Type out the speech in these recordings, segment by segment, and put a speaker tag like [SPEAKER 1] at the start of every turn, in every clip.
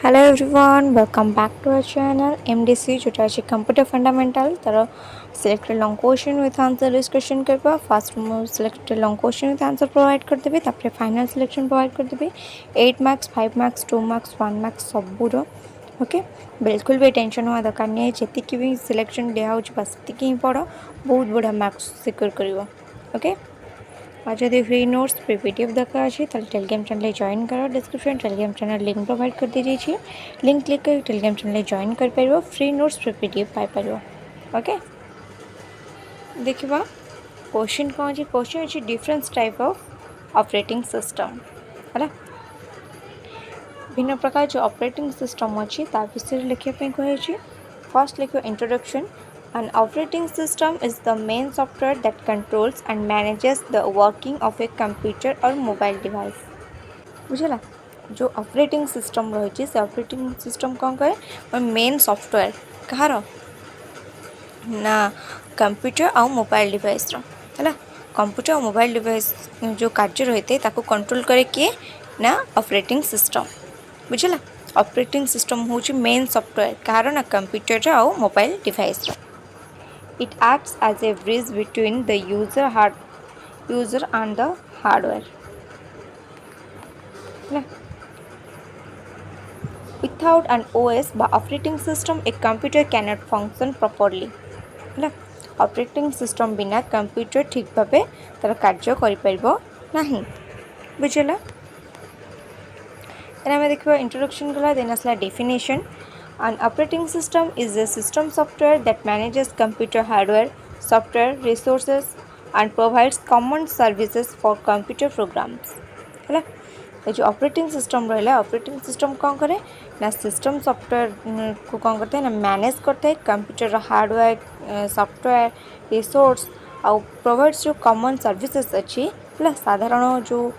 [SPEAKER 1] Hello everyone, welcome back to our channel MDC जोटा अछि computer fundamental तार selected long question with answer discussion करबा first मु selected long question with answer provide कर देबे तापर फाइनल सिलेक्शन प्रोवाइड कर देबे 8 मार्क्स 5 मार्क्स 2 मार्क्स 1 मार्क्स सबूर ओके बिल्कुल भी टेंशन हुआ दरकार नहीं जेतिक भी सिलेक्शन दिया होछ बस सेतिक ही पढ़ो बहुत बढ़िया मार्क्स सिक्योर करिवो ओके और जब फ्री नोट्स फ्री पीडीएफ दरकार अच्छे तो टेलीग्राम चैनल जॉइन करो description Telegram channel link provide कर दी जाइए लिंक क्लिक कर टेलीग्राम चैनल जॉइन कर पार फ्री नोट्स फ्री पीडीएफ पाई पार ओके देखा क्वेश्चन कौन अच्छे क्वेश्चन अच्छे different type of operating system है भिन्न प्रकार जो ऑपरेटिंग सिस्टम अच्छी विषय लिखापी कही फर्स्ट लिखो introduction An operating system is the main software that controls and manages the working of a computer or mobile device. बुझला जो ऑपरेटिंग सिस्टम रही से ऑपरेटिंग सिस्टम कौन कहे और मेन सॉफ्टवेयर कहार ना कंप्यूटर और मोबाइल डिवाइस है कंप्यूटर और मोबाइल डिवाइस जो कार्य रही है ताको कंट्रोल करे किए ना ऑपरेटिंग सिस्टम बुझला ऑपरेटिंग सिस्टम हूँ मेन सॉफ्टवेयर कहार ना कंप्यूटर और mobile device It acts as a bridge between the user and the hardware. Without an OS by operating system, a computer cannot function properly. Operating system बिना computer ठीक भाव तार कार्य कर बुझला आम देखा इंट्रोडक्शन गला देन आसला definition An operating system is a system software that manages computer hardware, software, resources and provides common services for computer programs. है ये जो ऑपरेटिंग सिस्टम रहा ऑपरेटिंग सिस्टम कौन करे ना सिस्टम सॉफ्टवेयर को कौन करते हैं ना मैनेज करते हैं कंप्यूटर हार्डवेयर सॉफ्टवेयर रिसोर्स और प्रोवाइड्स जो कॉमन सर्विसेज अच्छी है साधारण जो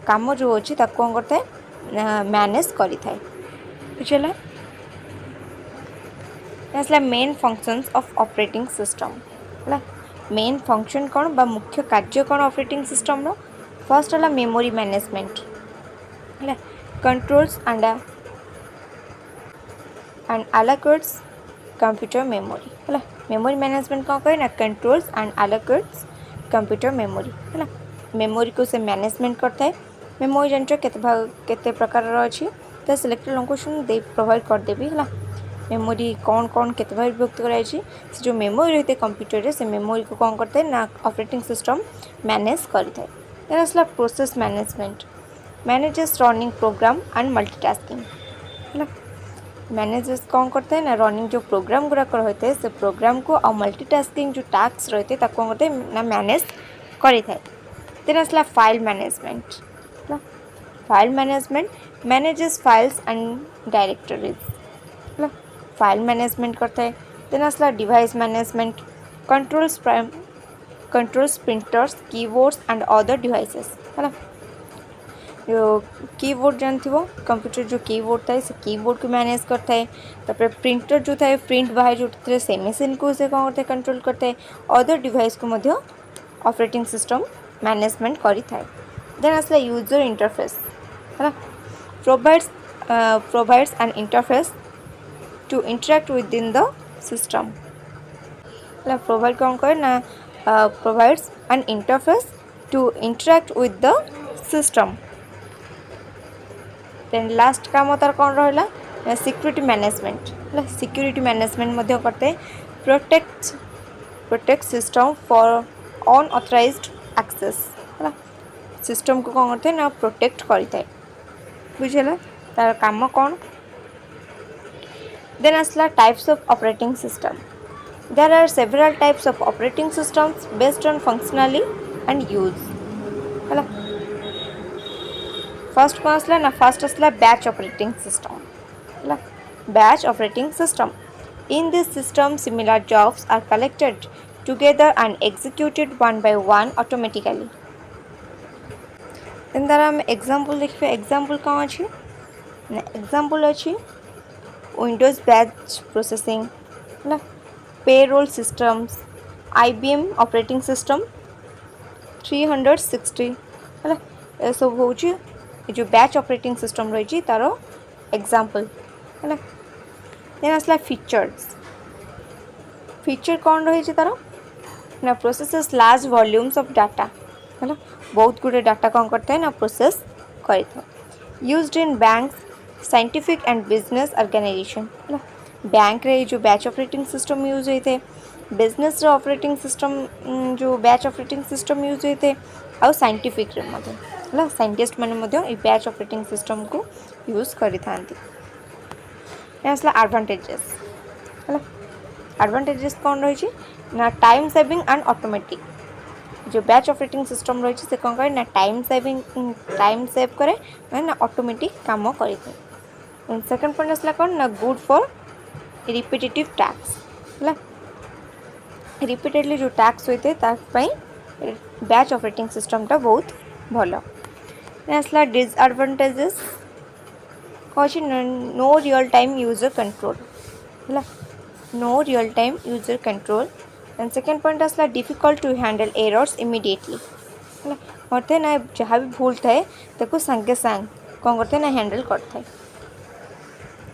[SPEAKER 1] काम जो अच्छी कौन करते हैं मैनेज करी थाए बुझला आसला main functions of operating system है मेन फंक्शन कौन बा मुख्य कार्य कौन ऑपरेटिंग सिस्टम रो फर्स्ट है मेमोरी मैनेजमेंट है कंट्रोल्स एंड अलोकेट्स कंप्यूटर मेमोरी है मेमोरी मैनेजमेंट कौन कहे ना कंट्रोल्स एंड अलोकेट्स कंप्यूटर मेमोरी है मेमोरी को से मैनेजमेंट करता है मेमोरी जानते केते प्रकार अच्छी तो सिलेक्टेड क्वेश्चन दे प्रोवाइड कर देवी है मेमोरी कौन कौन केते भाग विभक्त कराई से जो मेमोरी रहते हैं कंप्यूटर से मेमोरी को कौन करते हैं ना ऑपरेटिंग सिस्टम मैनेज करता है देन आसला process management manages running program and multitasking है मैनेजेस कौन करते हैं ना रनिंग जो प्रोग्राम गुड़ाक रहते हैं से प्रोग्राम को और मल्टीटास्किंग जो टास्क रहते हैं कौन करते हैं ना मैनेज करी थाए देन आसला file management manages files and directories file management करता है देन आसला device management controls printers keyboards and other devices है जो कीबोर्ड जानते हो कंप्यूटर जो कीबोर्ड था से कीबोर्ड को मैनेज करता है तापर प्रिंटर जो था प्रिंट बाहर जो से मशीन को से कौन करते हैं कंट्रोल करते हैं अदर डिवाइस को मध्य ऑपरेटिंग सिस्टम मैनेजमेंट करी थाए देन आसला यूजर इंटरफेस है provides N interface to interact within the system provide कौन करे ना provides an interface to interact with the system then last काम तार कौन रहा सिक्योरिटी मैनेजमेंट सिक्योरिटी मैनेजमेंट मध्य करते protect system for unauthorized access है सिस्टम को कौन करते ना प्रोटेक्ट करता है बुझेगा तार काम कौन Then asla types of operating system. There are several types of operating systems based on functionality and use. Hala. First asla batch operating system. Hala. Batch operating system. In this system, similar jobs are collected together and executed one by one automatically. Then there are example देखिए example कौन अच्छी? Example अच्छी. Windows batch processing, payroll systems, IBM operating system 360 है सब हूँ जो batch operating system रही तार एग्जांपल है देन आसला फीचर्स फीचर कौन रही तार ना processes large volumes of data है बहुत गुड़े डाटा कौन करते हैं ना प्रोसेस कर used in banks scientific and business organization है बैंक रे जो बैच ऑपरेटिंग सिस्टम यूज होते हैं बिजनेस ऑपरेटिंग सिस्टम जो बैच ऑपरेटिंग सिस्टम यूज होते हैं आउ साइंटिफिक रे मध्य है साइंटिस्ट मैंने बैच ऑपरेटिंग सिस्टम को यूज करि थांती आसला एडवांटेजेस है एडवांटेजेस कौन रही ना टाइम सेविंग एंड ऑटोमेटिक जो बैच ऑपरेटिंग सिस्टम रही से कौन करे ना टाइम सेव करे ना ऑटोमेटिक काम करे सेकंड पॉइंट आसला कौन ना गुड फॉर रिपीटेटिव टास्क है रिपीटेडली जो टास्क होते बैच ऑपरेटिंग सिस्टम टा बहुत भल आसला डिसएडवांटेजेस कौन no real time user control है no real time user control and second point आसला difficult to handle errors immediately है करते ना जहाँ भी भूल थाए ताको संगे संग कौन करते ना हैंडल करते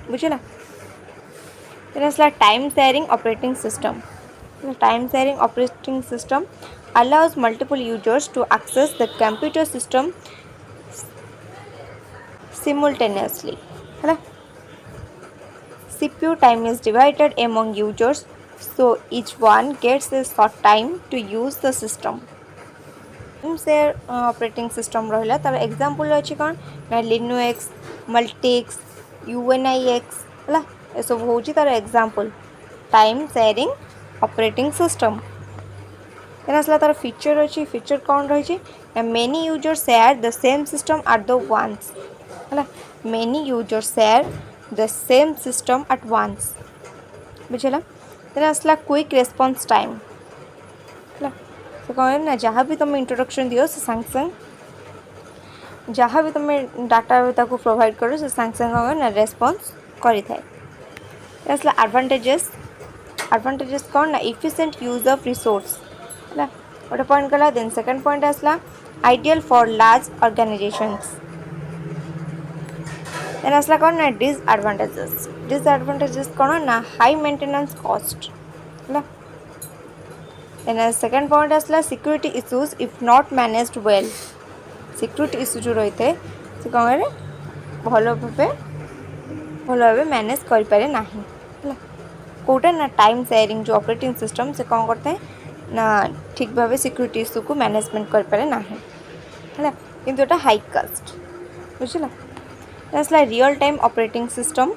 [SPEAKER 1] बुझला then आसला time sharing operating system time sharing operating system allows multiple users to access the computer system simultaneously है CPU time is divided among users so each one gets a short time to use the system share operating system रहा तार example अच्छी कौन ना Linux मल्टीक्स UNIX है ये सब हूँ तार example time sharing operating system आसला तार फीचर अच्छी फीचर कौन रही many user share the same system at the once है many user share the same system at once बुझला देन आसला क्विक रेस्पॉन्स टाइम है तो कौन ना जहाँ भी तुम इंट्रोडक्शन दियो से संग संग जहाँ भी तुम डाटा को प्रोवाइड करो से संग संग ना रेस्पॉन्स करी थाए आसला एडवांटेजेस कौन ना इफिशिएंट यूज ऑफ रिसोर्स है गोटे पॉइंट गला देन सेकंड पॉइंट आसला ideal for large organizations then आसला कौन ना डिसएडवांटेजेस कौन ना हाई मेंटेनेंस कॉस्ट है देन सेकंड पॉइंट आसला security issues if not managed well security issue जो रही थे से कौन भल भाव मैनेज करें ना कौटा ना टाइम शेयरिंग जो ऑपरेटिंग सिस्टम से कौन करते हैं ना ठीक भाव सिक्योरिटी इश्यू को मैनेजमेंट करें ना है कि हाई कस्ट बुझला आसला real time operating system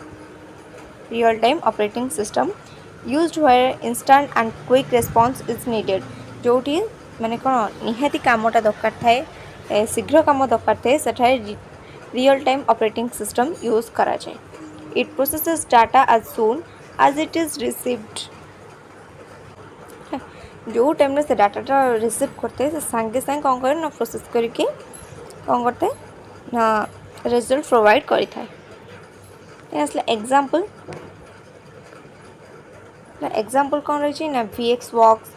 [SPEAKER 1] used where instant and quick response is needed जोटी माने कौन निहाती कामटा दरकार थाए शीघ्र काम दरकार थाए सेठारे real time operating system use करा जाए it processes data as soon as it is received जो टाइम से डाटा रिसीव करते हैं सांगे सांगे कौन करे ना प्रोसेस करके कौन करते ना रिजल्ट प्रोवाइड करी थाए आसला एग्जांपल कौन रही ना VxWorks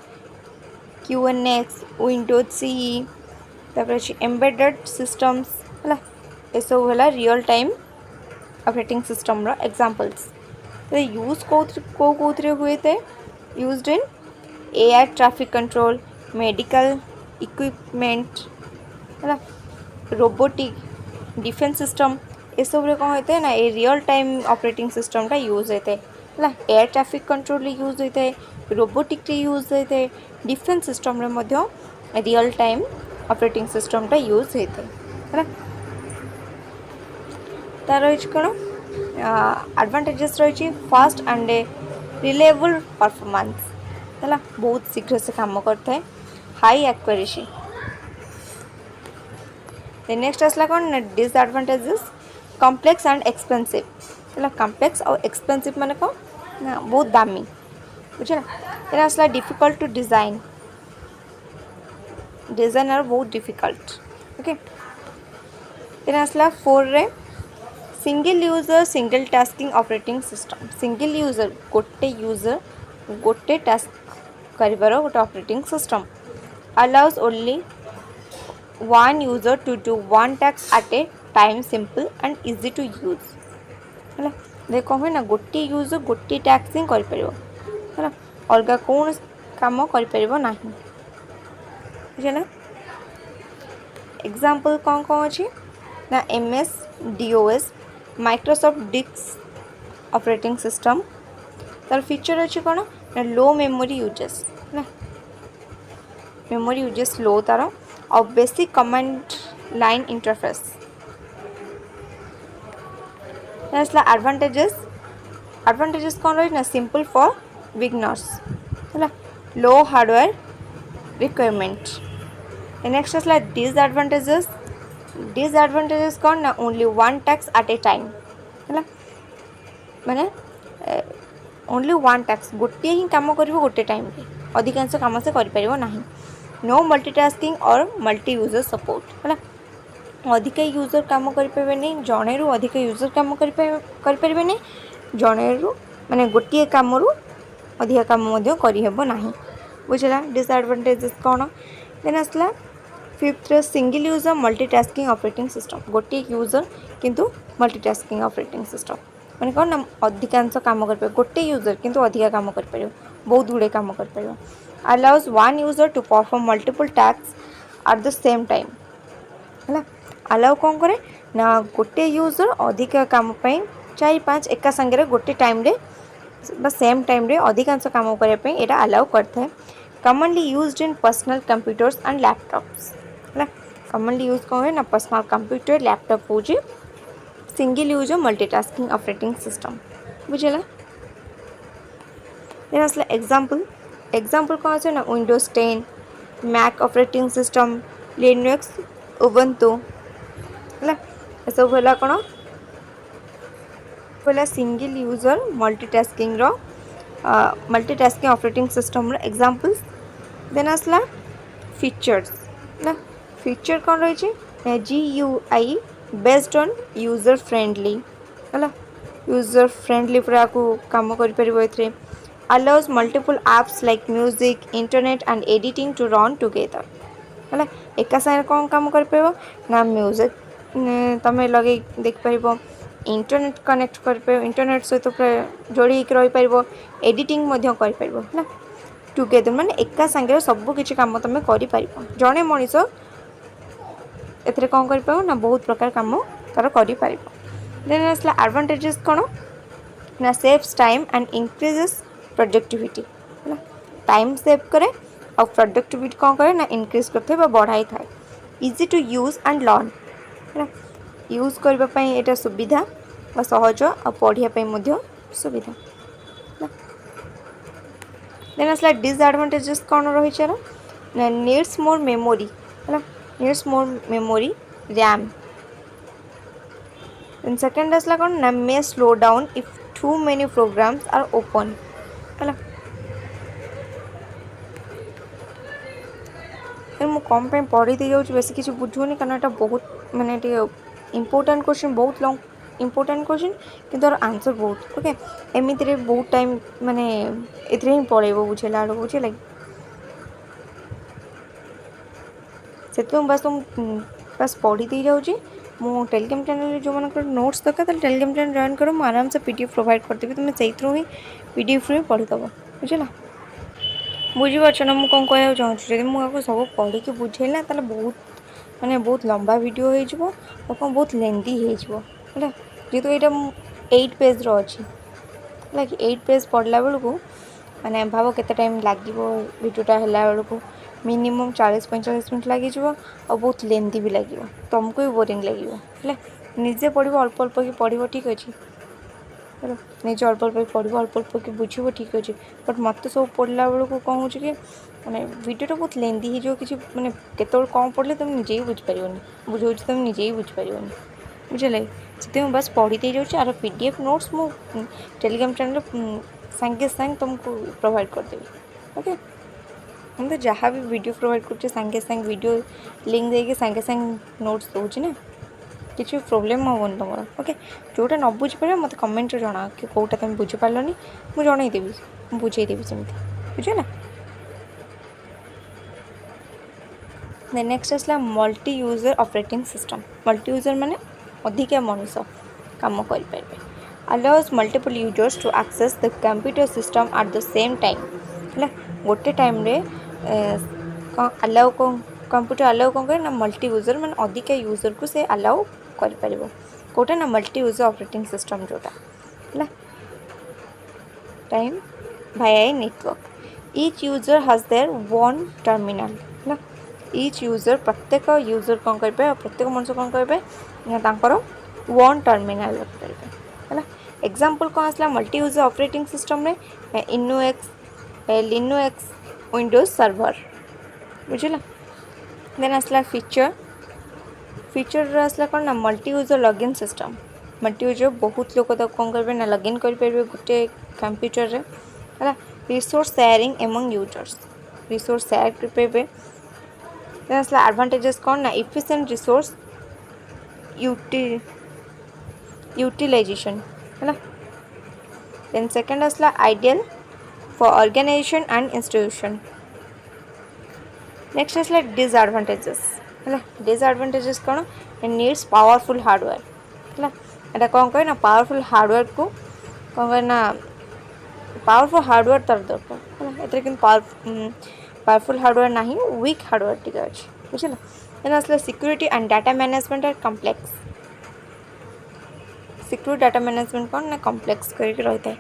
[SPEAKER 1] QNX विंडोज CE तापर एम्बेडेड सिस्टम्स है ये सब है real time operating system examples use कौन हुए थे used in AI traffic control medical equipment है रोबोटिक डिफेंस सिस्टम ये सब कौन होते हैं ना ये रियल टाइम ऑपरेटिंग सिस्टमटा यूज होते है एयर ट्रैफिक कंट्रोल यूज होता है रोबोटिक यूज होता है defence system real time operating सिस्टमटा यूज होता है तार रही कौन एडवांटेजेस रही फास्ट एंड रिलायबल परफॉर्मेंस है बहुत शीघ्र से काम करता है हाई एक्यूरेसी नेक्स्ट आसला कौन डिसएडवांटेजेस कॉम्प्लेक्स एंड एक्सपेंसिव है कॉम्प्लेक्स और एक्सपेंसिव माने कौन ना बहुत दामी बुझे ना आसला डिफिकल्ट टू डिजाइन आर बहुत डिफिकल्ट ओके आसला 4 रे single user single tasking operating system single user गोटे टास्क करिवार गोटे operating system allows only one user to do one task at a time simple and easy to use है दे कौन हुए ना गोटे यूजर गोटे टैक्स ही कर अलग कौन काम कर ना बुझे एग्जाम्पल कौन कौन अच्छी ना MS DOS Microsoft disk operating system तार फीचर अच्छी कौन ना लो मेमोरी यूजेस ना मेमोरी यूजेस लो तार और basic command line interface advantages advantages कौन रही ना सिंपल फॉर बिगनर्स है लो हार्डवेयर रिक्वायरमेंट नेक्स्ट आसला डिसएडवांटेजेस डिसएडवांटेजेस कौन ना only one tax at A time है माने ओनली वन टैक्स गोटे ही कम कर गोटे टाइम अधिकांश कम से कर नो मल्टीटास्किंग और मल्टी यूजर सपोर्ट है अधिक यूजर कम करें जड़े रु अधिक यूजर कम करें जड़े रु माने गोटे कम रु अधिक कम करना बुझला डिसएडवांटेजेस कौन देन आसला fifth single user multitasking operating system गोटे यूजर किंतु मल्टीटास्किंग ऑपरेटिंग सिस्टम मैंने कौन ना अधिकांश कम कर गोटे यूजर किंतु अधिक कम कर बहुत गुड़े कम कर allows one user to perform multiple task at the same time है अलाउ कौन करे ना गोटे यूजर अधिक कम चार पाँच एका संगे गोटे टाइम रे सेम टाइम रे अधिकांश कम करने यहाँ अलाउ करता है commonly used in personal computers and laptops है कॉमनली यूज कौन है ना पर्सनल कंप्यूटर लैपटॉप हो single user multitasking operating system बुझेगा देन आसला एग्जांपल कौन আছে ना Windows 10 Mac operating system Linux Ubuntu है सब है कौन पहला single user multitasking multitasking operating system examples then आसला फीचर्स ना फीचर कौन रही GUI based on user friendly है यूजर फ्रेंडली पूरा को कम कर allows multiple apps like music internet and editing to run together है एका सारे कौन कम कर ना म्यूजिक तुम लगे देख पार इंटरनेट कनेक्ट कर इंटरनेट सहित जोड़ी रही पार एडिटिंग कर टुगेदर माने एका संगे सब किसी कम तुम कर जड़े मनीष एथरे कौन कर ना बहुत प्रकार कम तार कर देन आसला एडवांटेजेस कौन ना saves time and increases productivity है टाइम सेव करे और प्रोडक्टिविटी कौन करे ना इंक्रीज करते बढ़ाई थाए easy to use and learn है यूज करने यहाँ सुविधा व सहज और पढ़ाई सुविधा देन आसला डिसएडवांटेजेस कौन रही नीड्स मोर मेमोरी है needs more memory RAM then second आसला कौन ना may slow down if too many programs are open है मुझे कम पे पढ़ी दे जाऊँ बेस किसी बुझुनी कारण यहाँ बहुत माने इम्पोर्टाट क्वेश्चन बहुत लॉन्ग इम्पोर्टाट क्वेश्चन किंतु आंसर बहुत ओके एमती बहुत टाइम माने एथरे ही पड़ेब बुझेला बुझे से बस तुम बस पढ़ी दे जाऊँ मो टेलीग्राम चैनल जो मन नोट्स दरकार टेलीग्राम चैनल जॉइन करो मुझे आराम से PDF प्रोवाइड करदेवी तुम से ही PDF रू ही पढ़ीदब बुझेला बुझीपार ना मुझे कौन कह चाहूँ जब मुझे सब पढ़ी बुझेला ताले बहुत माने बहुत लंबा वीडियो हो कौन बहुत लेंदी है जेहेतु यहाँ 8 पेज अच्छी है 8 पेज पढ़ला बेलू माने भाव केते टाइम लगे वीडियोटा है बेलू मिनिमम 40-45 मिनट लगे और बहुत लेंदी भी लगे तुमको भी बोरिंग लगे निजे पढ़ अल्प अल्प कि पढ़ ठीक अच्छे निजे अल्प अल्प पढ़ अल्प कि बुझे ठीक अच्छे बट मत सब पढ़ला बेलू कौन हो मैंने वीडियोटा बहुत लेंदी हो कि मैंने केत कम पढ़ले तुम निजे ही बुझीपार बुझे तुम निजे ही बुझीपार बुझे से बस पढ़ी दे जाऊँ आर PDF नोट्स मो टेलीग्राम चैनल सांगे सांग तुमको प्रोवाइड करदेवी ओके हम तो जहाँ भी वीडियो प्रोवाइड कर सांगे सांग वीडियो लिंक देके सांगे सांग नोट्स दूसरी ना किसी प्रोब्लेम हेनी तुम ओके जोटा न बुझीपार मत कमेंट जना कि कौटा तुम बुझीपारनी मुझे जनईदेवी बुझेदेवी सेमती बुझेगा नेक्स्ट आसला multi user operating system multi user माने अधिक मनुष्य काम करें allows multiple users to access the computer system at the same time ହେଲା गोटे टाइम रे अलाउ कंप्यूटर अलाउ कौन करे ना मल्टी यूजर मैंने अधिक यूजर को से अलाउ कर परिबो कोटे ना मल्टी यूजर ऑपरेटिंग सिस्टम जोटा है time Bhaya network each user has their one terminal है ईच यूजर प्रत्येक यूजर कौन करेंगे प्रत्येक मनुष्य कौन करेंगे वन टर्मिनल है एग्जांपल कौन आसला मल्टी यूजर ऑपरेटिंग सिस्टम रे लिनक्स विंडोज सर्वर बुझला देन आसला फीचर आसला कौन ना multi user login system multi user बहुत लोग कौन करेंगे ना लॉगिन करेंगे गोटे कंप्यूटर रे है resource sharing among users resource share करेंगे देन आसला एडवांटेजेस कौन ना इफिशिएंट रिसोर्स यूटिलाइजेशन है देन सेकंड आसला ideal for organization and institution next आसला डिसएडवांटेजेस है डिसएडवांटेजेस कौन नीड्स पावरफुल हार्डवेयर है एटा कौन कहे ना पावरफुल हार्डवेयर को कौन कहे ना पावरफुल हार्डवेयर तर दरकार है एतरे किन पावरफुल हार्डवेयर नहीं वीक हार्डवेयर टिके अछि बुझला देन आसला security and data management are complex secure data management कौन ना कॉम्प्लेक्स करके रहता है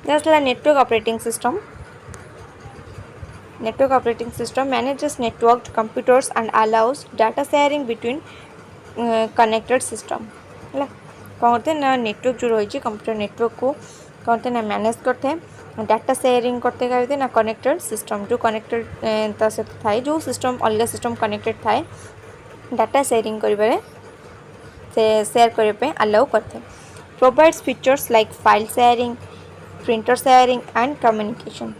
[SPEAKER 1] देन आसला network operating system manages networked computers and allows data sharing between connected system है कौन होते हैं ना नेटवर्क जो रही कंप्यूटर नेटवर्क को कौन होते हैं ना मैनेज करते हैं डाटा शेयरिंग करते हैं ना कनेक्टेड सिस्टम जो कनेक्टेड ता सहित थाए जो सिस्टम अलग सिस्टम कनेक्टेड थाए डाटा शेयरिंग करिबारे से शेयर करने पे अलाउ करते हैं provides features like file sharing printer sharing and communication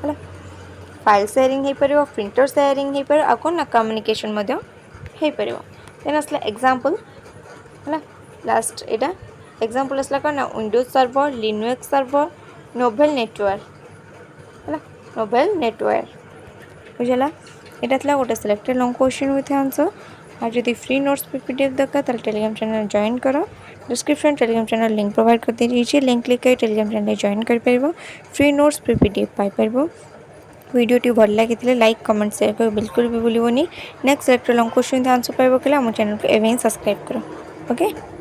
[SPEAKER 1] है फाइल शेयरिंग हो पार प्रिंटर शेयरिंग हो पार कौन ना कम्युनिकेशन हो पार देन आसला एग्जांपल है लास्ट एटा एग्जांपल आसला कौन ना Windows server Linux server novel network है नोवेल नेटवर्क बुझला यहाँ था गोटे selected long question with answer और जब फ्री नोट्स पीडीएफ दरकार तो टेलीग्राम चैनल जॉइन कर description Telegram channel link provide कर दीजिए लिंक क्लिक कर टेलीग्राम चैनल जॉइन कर free notes PDF Piper video भल लगी लाइक कमेंट शेयर कर बिल्कुल भी भूलनी next selected long question answer पाइबा के लिए आम चैनल को एवं सब्सक्राइब करो ओके।